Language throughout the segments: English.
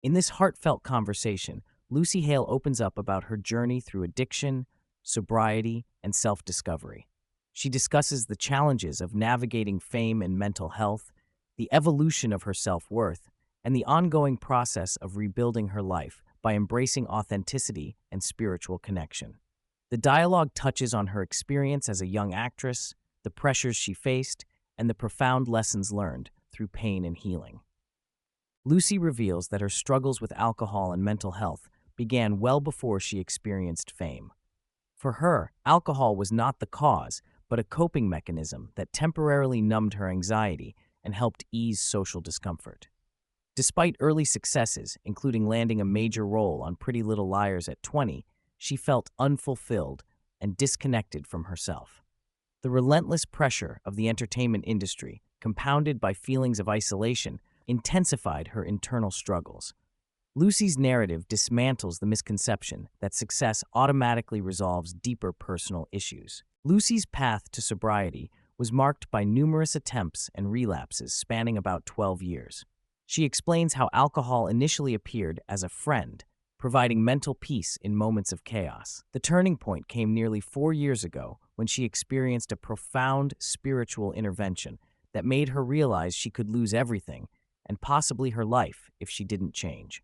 In this heartfelt conversation, Lucy Hale opens up about her journey through addiction, sobriety, and self-discovery. She discusses the challenges of navigating fame and mental health, the evolution of her self-worth, and the ongoing process of rebuilding her life by embracing authenticity and spiritual connection. The dialogue touches on her experience as a young actress, the pressures she faced, and the profound lessons learned through pain and healing. Lucy reveals that her struggles with alcohol and mental health began well before she experienced fame. For her, alcohol was not the cause, but a coping mechanism that temporarily numbed her anxiety and helped ease social discomfort. Despite early successes, including landing a major role on Pretty Little Liars at 20, she felt unfulfilled and disconnected from herself. The relentless pressure of the entertainment industry, compounded by feelings of isolation, intensified her internal struggles. Lucy's narrative dismantles the misconception that success automatically resolves deeper personal issues. Lucy's path to sobriety was marked by numerous attempts and relapses spanning about 12 years. She explains how alcohol initially appeared as a friend, providing mental peace in moments of chaos. The turning point came nearly 4 years ago when she experienced a profound spiritual intervention that made her realize she could lose everything, and possibly her life, if she didn't change.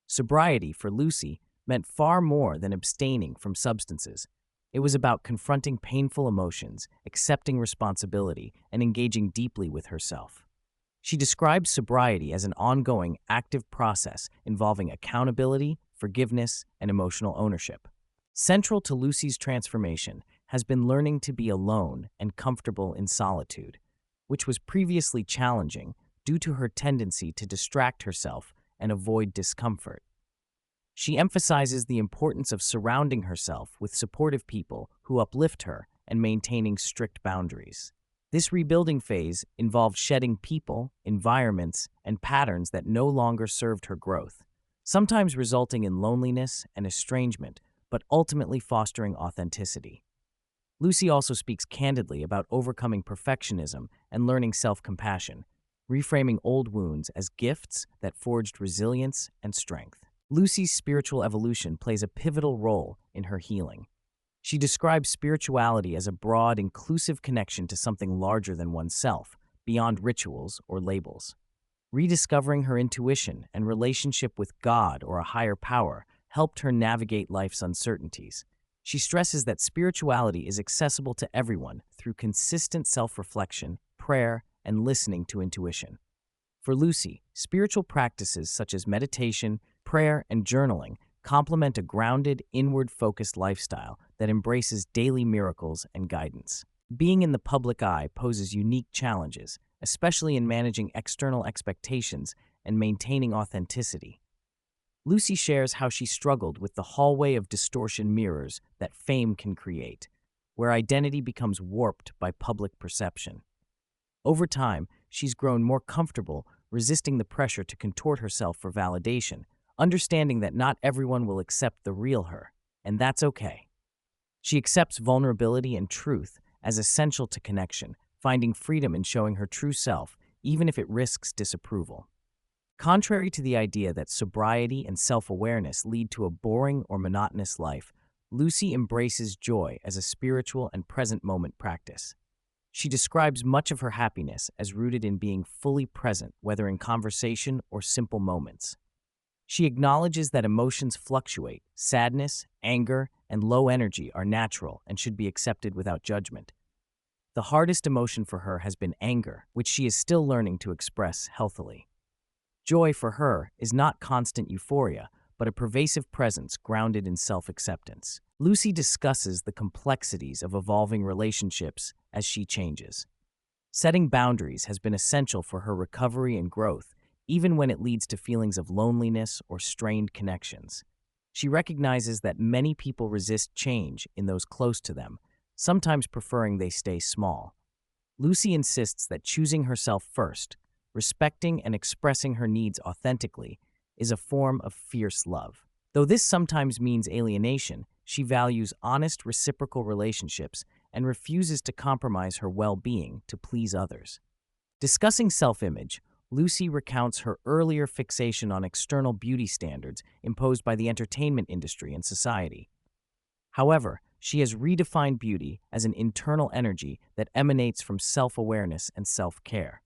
Sobriety, for Lucy, meant far more than abstaining from substances. It was about confronting painful emotions, accepting responsibility, and engaging deeply with herself. She describes sobriety as an ongoing, active process involving accountability, forgiveness, and emotional ownership. Central to Lucy's transformation has been learning to be alone and comfortable in solitude, which was previously challenging due to her tendency to distract herself and avoid discomfort. She emphasizes the importance of surrounding herself with supportive people who uplift her and maintaining strict boundaries. This rebuilding phase involved shedding people, environments, and patterns that no longer served her growth, sometimes resulting in loneliness and estrangement, but ultimately fostering authenticity. Lucy also speaks candidly about overcoming perfectionism and learning self-compassion, reframing old wounds as gifts that forged resilience and strength. Lucy's spiritual evolution plays a pivotal role in her healing. She describes spirituality as a broad, inclusive connection to something larger than oneself, beyond rituals or labels. Rediscovering her intuition and relationship with God or a higher power helped her navigate life's uncertainties. She stresses that spirituality is accessible to everyone through consistent self-reflection, prayer, and listening to intuition. For Lucy, spiritual practices such as meditation, prayer, and journaling complement a grounded, inward-focused lifestyle that embraces daily miracles and guidance. Being in the public eye poses unique challenges, especially in managing external expectations and maintaining authenticity. Lucy shares how she struggled with the hallway of distortion mirrors that fame can create, where identity becomes warped by public perception. Over time, she's grown more comfortable resisting the pressure to contort herself for validation, understanding that not everyone will accept the real her, and that's okay. She accepts vulnerability and truth as essential to connection, finding freedom in showing her true self, even if it risks disapproval. Contrary to the idea that sobriety and self-awareness lead to a boring or monotonous life, Lucy embraces joy as a spiritual and present-moment practice. She describes much of her happiness as rooted in being fully present, whether in conversation or simple moments. She acknowledges that emotions fluctuate. Sadness, anger, and low energy are natural and should be accepted without judgment. The hardest emotion for her has been anger, which she is still learning to express healthily. Joy for her is not constant euphoria, but a pervasive presence grounded in self-acceptance. Lucy discusses the complexities of evolving relationships as she changes. Setting boundaries has been essential for her recovery and growth, even when it leads to feelings of loneliness or strained connections. She recognizes that many people resist change in those close to them, sometimes preferring they stay small. Lucy insists that choosing herself first, respecting and expressing her needs authentically, is a form of fierce love. Though this sometimes means alienation, she values honest, reciprocal relationships and refuses to compromise her well-being to please others. Discussing self-image, Lucy recounts her earlier fixation on external beauty standards imposed by the entertainment industry and society. However, she has redefined beauty as an internal energy that emanates from self-awareness and self-care.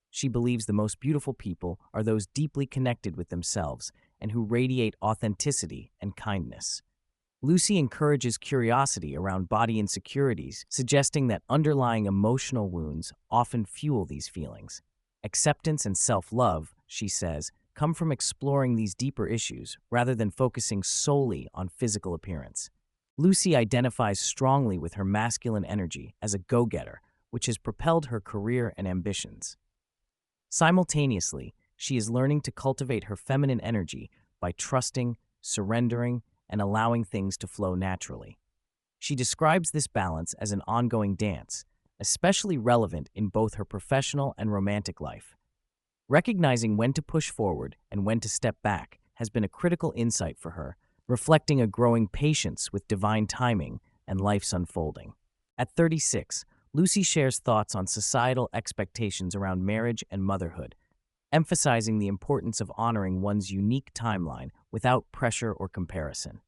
She believes the most beautiful people are those deeply connected with themselves and who radiate authenticity and kindness. Lucy encourages curiosity around body insecurities, suggesting that underlying emotional wounds often fuel these feelings. Acceptance and self-love, she says, come from exploring these deeper issues rather than focusing solely on physical appearance. Lucy identifies strongly with her masculine energy as a go-getter, which has propelled her career and ambitions. Simultaneously, she is learning to cultivate her feminine energy by trusting, surrendering, and allowing things to flow naturally. She describes this balance as an ongoing dance, especially relevant in both her professional and romantic life. Recognizing when to push forward and when to step back has been a critical insight for her, reflecting a growing patience with divine timing and life's unfolding. At 36, Lucy shares thoughts on societal expectations around marriage and motherhood, emphasizing the importance of honoring one's unique timeline without pressure or comparison.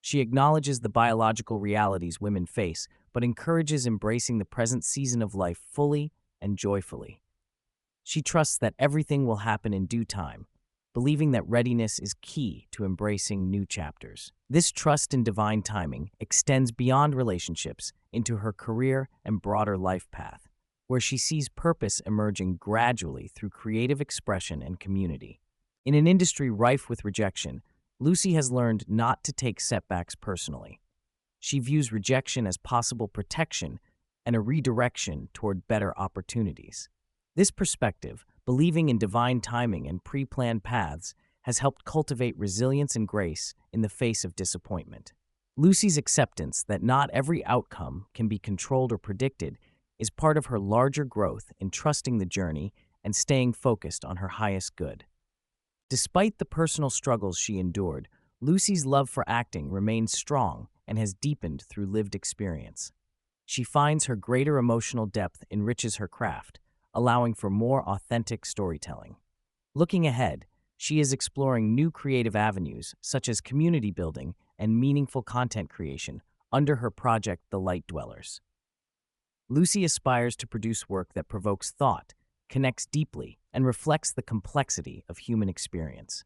She acknowledges the biological realities women face, but encourages embracing the present season of life fully and joyfully. She trusts that everything will happen in due time, believing that readiness is key to embracing new chapters. This trust in divine timing extends beyond relationships into her career and broader life path, where she sees purpose emerging gradually through creative expression and community. In an industry rife with rejection, Lucy has learned not to take setbacks personally. She views rejection as possible protection and a redirection toward better opportunities. This perspective, believing in divine timing and pre-planned paths, has helped cultivate resilience and grace in the face of disappointment. Lucy's acceptance that not every outcome can be controlled or predicted is part of her larger growth in trusting the journey and staying focused on her highest good. Despite the personal struggles she endured, Lucy's love for acting remains strong and has deepened through lived experience. She finds her greater emotional depth enriches her craft, allowing for more authentic storytelling. Looking ahead, she is exploring new creative avenues such as community building and meaningful content creation under her project The Light Dwellers. Lucy aspires to produce work that provokes thought, connects deeply, and reflects the complexity of human experience.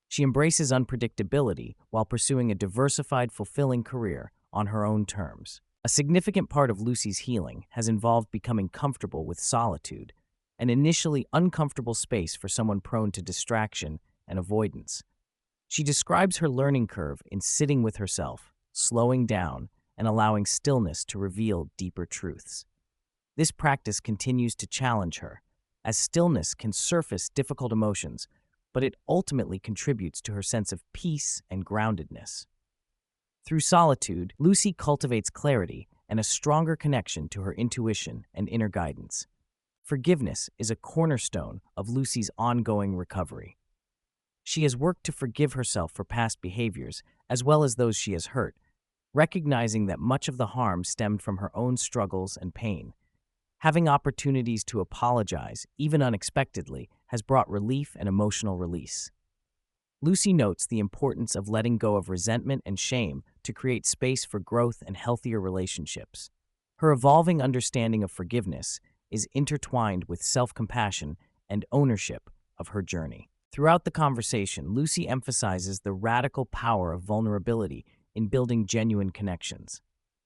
She embraces unpredictability while pursuing a diversified, fulfilling career on her own terms. A significant part of Lucy's healing has involved becoming comfortable with solitude, an initially uncomfortable space for someone prone to distraction and avoidance. She describes her learning curve in sitting with herself, slowing down, and allowing stillness to reveal deeper truths. This practice continues to challenge her, as stillness can surface difficult emotions, but it ultimately contributes to her sense of peace and groundedness. Through solitude, Lucy cultivates clarity and a stronger connection to her intuition and inner guidance. Forgiveness is a cornerstone of Lucy's ongoing recovery. She has worked to forgive herself for past behaviors, as well as those she has hurt, recognizing that much of the harm stemmed from her own struggles and pain. Having opportunities to apologize, even unexpectedly, has brought relief and emotional release. Lucy notes the importance of letting go of resentment and shame to create space for growth and healthier relationships. Her evolving understanding of forgiveness is intertwined with self-compassion and ownership of her journey. Throughout the conversation, Lucy emphasizes the radical power of vulnerability in building genuine connections.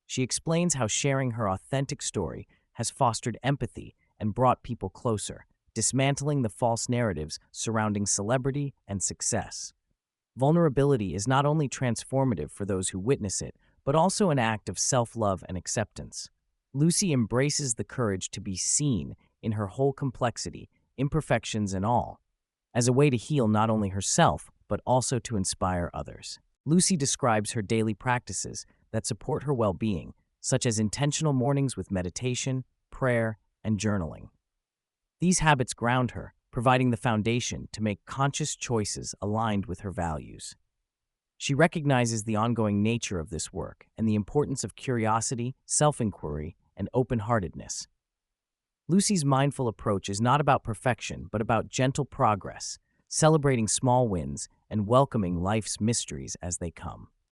She explains how sharing her authentic story has fostered empathy and brought people closer, dismantling the false narratives surrounding celebrity and success. Vulnerability is not only transformative for those who witness it, but also an act of self-love and acceptance. Lucy embraces the courage to be seen in her whole complexity, imperfections and all, as a way to heal not only herself, but also to inspire others. Lucy describes her daily practices that support her well-being, such as intentional mornings with meditation, prayer, and journaling. These habits ground her, providing the foundation to make conscious choices aligned with her values. She recognizes the ongoing nature of this work and the importance of curiosity, self-inquiry, and open-heartedness. Lucy's mindful approach is not about perfection, but about gentle progress, celebrating small wins and welcoming life's mysteries as they come.